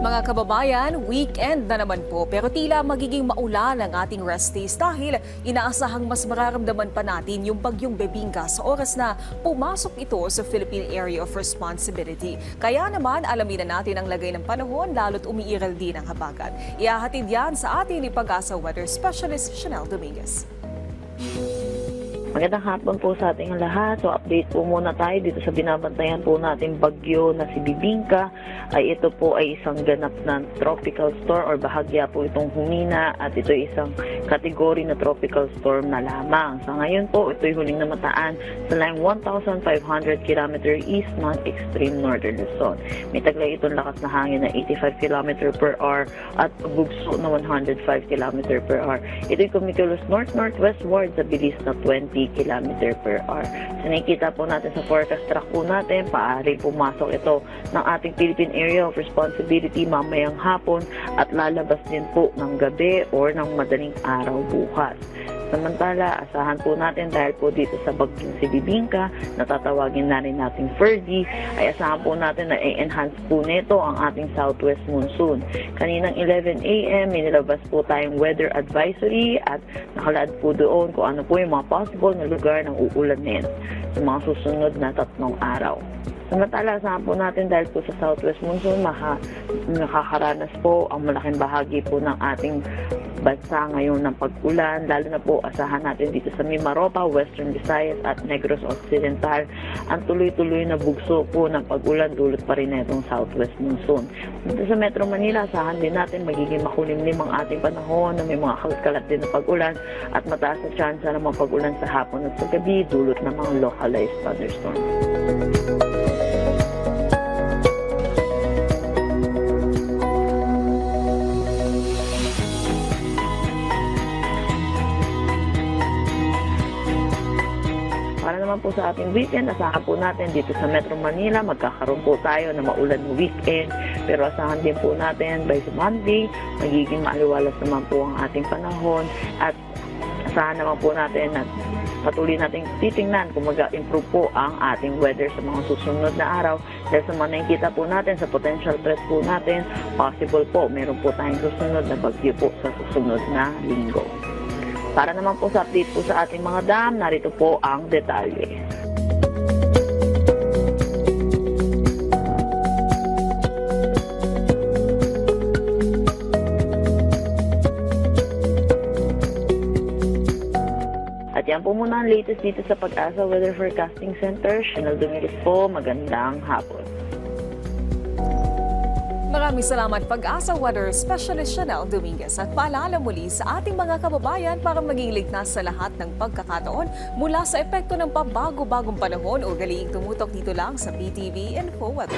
Mga kababayan, weekend na naman po pero tila magiging maulan ang ating rest days dahil inaasahang mas mararamdaman pa natin yung bagyong Bebingka sa oras na pumasok ito sa Philippine Area of Responsibility. Kaya naman alamin na natin ang lagay ng panahon lalo't umiiral din ang habagat. Ihahatid yan sa ating ni Pag-asa Weather Specialist Chanel Dominguez. Magandang hapon po sa ating lahat. So update po muna tayo dito sa binabantayan po nating bagyo na si Bebingka. Ito po ay isang ganap na tropical storm or bahagya po itong humina at ito ay isang kategory na tropical storm na lamang. Sa ngayon po, ito ay huling namataan sa line 1,500 km east ng extreme northern Luzon. May taglay itong lakas na hangin na 85 km per hour at bugso na 105 km per hour. Ito ay kumikilos north-northwestward sa bilis na 20 km per hour. So nakikita po natin sa forecast track po natin, paari pumasok ito ng ating Philippine Area of Responsibility mamayang hapon at lalabas din po ng gabi or ng madaling araw bukas. Samantala, asahan po natin dahil po dito sa bagyong si Bebingka, natatawagin na rin natin Ferdy, ay asahan po natin na i-enhance po nito ang ating southwest monsoon. Kaninang 11 a.m. may nilabas po tayong weather advisory at nakalaad po doon kung ano po yung mga possible na lugar ng uulanin sa mga susunod na 3 araw. Samantala, asahan po natin dahil po sa southwest monsoon, nakakaranas po ang malaking bahagi po ng ating bansa ngayon ng pag-ulan, lalo na po asahan natin dito sa Mimaropa, Western Visayas at Negros Occidental ang tuloy-tuloy na bugso po ng pag-ulan dulot pa rin na itong southwest monsoon. Dito sa Metro Manila, asahan din natin magiging makulimlim ang ating panahon na may mga kalat-kalat din na pag-ulan at mataas na tsansa ng mga pag-ulan sa hapon at sa gabi dulot ng mga localized thunderstorms. Para naman po sa ating weekend, asahan po natin dito sa Metro Manila, magkakaroon po tayo na maulan na weekend. Pero asahan din po natin by Monday, magiging maaliwalas naman po ang ating panahon. At asahan naman po natin na patuloy natin titingnan kung mag-improve po ang ating weather sa mga susunod na araw. Dahil sa mga nakikita po natin, sa potential threat po natin, possible po, meron po tayong susunod na bagyo po sa susunod na linggo. Para naman po sa update po sa ating mga dam, narito po ang detalye. At yan po muna ang latest dito sa Pag-asa Weather Forecasting Center. Chanel Dominguez po, magandang hapon. Maraming salamat Pag-asa Weather Specialist Chanel Dominguez at paalala muli sa ating mga kababayan para maging ligtas sa lahat ng pagkakataon mula sa epekto ng pabago-bagong panahon o galing tumutok dito lang sa PTV Info Weather.